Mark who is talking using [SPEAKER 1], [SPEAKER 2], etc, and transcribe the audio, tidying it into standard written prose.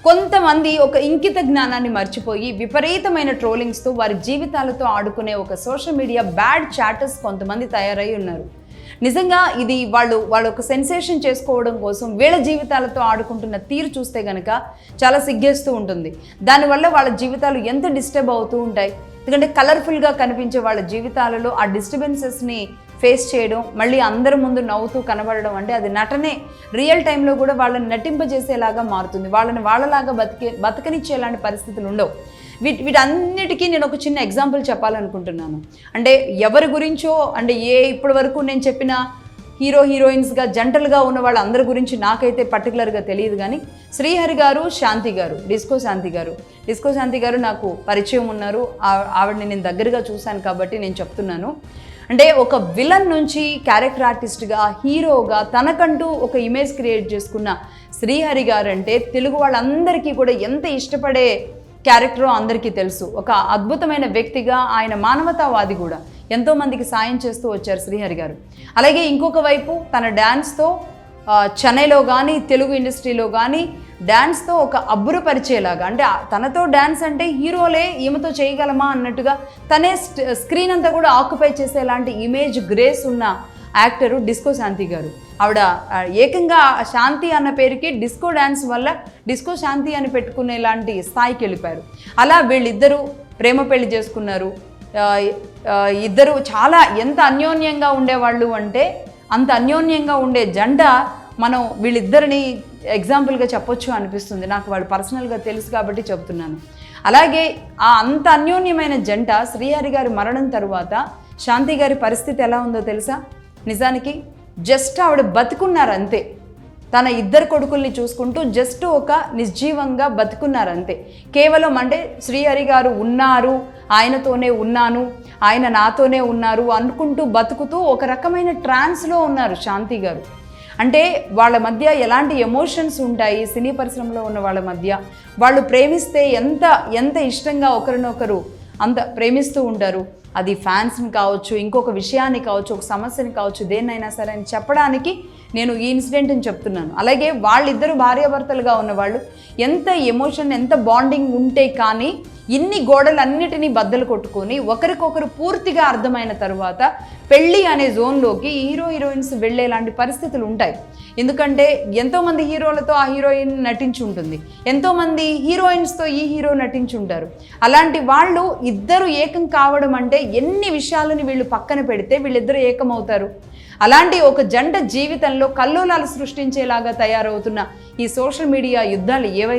[SPEAKER 1] కొంతమంది ఒక ఇంకిత జ్ఞానాన్ని మర్చిపోయి విపరీతమైన ట్రోలింగ్స్తో వారి జీవితాలతో ఆడుకునే ఒక సోషల్ మీడియా బ్యాడ్ చాటర్స్ కొంతమంది తయారై ఉన్నారు. నిజంగా ఇది వాళ్ళు ఒక సెన్సేషన్ చేసుకోవడం కోసం వీళ్ళ జీవితాలతో ఆడుకుంటున్న తీరు చూస్తే కనుక చాలా సిగ్గేస్తూ ఉంటుంది. దానివల్ల వాళ్ళ జీవితాలు ఎంత డిస్టర్బ్ అవుతూ ఉంటాయి. ఎందుకంటే కలర్ఫుల్గా కనిపించే వాళ్ళ జీవితాలలో ఆ డిస్టర్బెన్సెస్ని ఫేస్ చేయడం, మళ్ళీ అందరి ముందు నవ్వుతూ కనబడడం అంటే అది నటనే. రియల్ టైంలో కూడా వాళ్ళని నటింపజేసేలాగా మారుతుంది. వాళ్ళని వాళ్ళలాగా బతకనిచ్చేలాంటి పరిస్థితులు ఉండవు. వీటన్నిటికీ నేను ఒక చిన్న ఎగ్జాంపుల్ చెప్పాలనుకుంటున్నాను. అంటే ఎవరి గురించో అంటే ఇప్పటి వరకు నేను చెప్పిన హీరోయిన్స్గా జంటలుగా ఉన్న వాళ్ళందరి గురించి నాకైతే పర్టికులర్గా తెలియదు. కానీ శ్రీహరి గారు, శాంతి గారు, డిస్కో శాంతి గారు నాకు పరిచయం ఉన్నారు. ఆవిడని నేను దగ్గరగా చూశాను కాబట్టి నేను చెప్తున్నాను. అంటే ఒక విలన్ నుంచి క్యారెక్టర్ ఆర్టిస్ట్గా, హీరోగా తనకంటూ ఒక ఇమేజ్ క్రియేట్ చేసుకున్న శ్రీహరి గారు అంటే తెలుగు వాళ్ళందరికీ కూడా ఎంత ఇష్టపడే క్యారెక్టరో అందరికీ తెలుసు. ఒక అద్భుతమైన వ్యక్తిగా ఆయన మానవతావాది కూడా. ఎంతోమందికి సాయం చేస్తూ వచ్చారు శ్రీహరి గారు. అలాగే ఇంకొక వైపు తన డ్యాన్స్తో చెన్నైలో కానీ తెలుగు ఇండస్ట్రీలో కానీ డ్యాన్స్తో ఒక అబ్బురపరిచేలాగా, అంటే తనతో డ్యాన్స్ అంటే హీరోలే ఈమెతో చేయగలమా అన్నట్టుగా తనే స్క్రీన్ అంతా కూడా ఆక్యుపై చేసేలాంటి ఇమేజ్ గ్రేస్ ఉన్న యాక్టరు డిస్కో శాంతి గారు. ఆవిడ ఏకంగా శాంతి అన్న పేరుకి డిస్కో డ్యాన్స్ వల్ల డిస్కో శాంతి అని పెట్టుకునేలాంటి స్థాయికి వెళ్ళిపోయారు. అలా వీళ్ళిద్దరూ ప్రేమ పెళ్లి చేసుకున్నారు. ఇద్దరు చాలా ఎంత అన్యోన్యంగా ఉండేవాళ్ళు అంటే అంత అన్యోన్యంగా ఉండే జంట మనం వీళ్ళిద్దరిని ఎగ్జాంపుల్గా చెప్పొచ్చు అనిపిస్తుంది. నాకు వాళ్ళు పర్సనల్గా తెలుసు కాబట్టి చెప్తున్నాను. అలాగే అంత అన్యోన్యమైన జంట శ్రీహరి గారి మరణం తరువాత శాంతి గారి పరిస్థితి ఎలా ఉందో తెలుసా? నిజానికి జస్ట్ ఆవిడ బతుకున్నారు అంతే. తన ఇద్దరు కొడుకుల్ని చూసుకుంటూ జస్ట్ ఒక నిర్జీవంగా బతుకున్నారు అంతే. కేవలం అంటే శ్రీహరి గారు ఉన్నారు, ఆయనతోనే ఉన్నాను, ఆయన నాతోనే ఉన్నారు అనుకుంటూ బతుకుతూ ఒక రకమైన ట్రాన్స్లో ఉన్నారు శాంతి గారు. అంటే వాళ్ళ మధ్య ఎలాంటి ఎమోషన్స్ ఉంటాయి సినీ పరిశ్రమలో ఉన్న వాళ్ళ మధ్య. వాళ్ళు ప్రేమిస్తే ఎంత ఇష్టంగా ఒకరినొకరు అంత ప్రేమిస్తూ ఉంటారు. అది ఫ్యాన్స్ని కావచ్చు, ఇంకొక విషయాన్ని కావచ్చు, ఒక సమస్యని కావచ్చు, దేన్నైనా సరే అని చెప్పడానికి నేను ఈ ఇన్సిడెంట్ని చెప్తున్నాను. అలాగే వాళ్ళిద్దరు భార్యాభర్తలుగా ఉన్నవాళ్ళు ఎంత ఎమోషన్, ఎంత బాండింగ్ ఉంటే కానీ ఇన్ని గోడలన్నిటినీ బద్దలు కొట్టుకొని ఒకరికొకరు పూర్తిగా అర్థమైన తర్వాత పెళ్ళి అనే జోన్లోకి హీరోయిన్స్ వెళ్ళేలాంటి పరిస్థితులు ఉంటాయి. ఎందుకంటే ఎంతోమంది హీరోలతో ఆ హీరోయిన్ నటించి ఉంటుంది, ఎంతోమంది హీరోయిన్స్తో ఈ హీరో నటించి ఉంటారు. అలాంటి వాళ్ళు ఇద్దరు ఏకం కావడం అంటే ఎన్ని విషయాలని వీళ్ళు పక్కన పెడితే వీళ్ళిద్దరూ ఏకమవుతారు. అలాంటి ఒక జంట జీవితంలో కల్లోలాలు సృష్టించేలాగా తయారవుతున్న ఈ సోషల్ మీడియా యుద్ధాలు ఏవైతే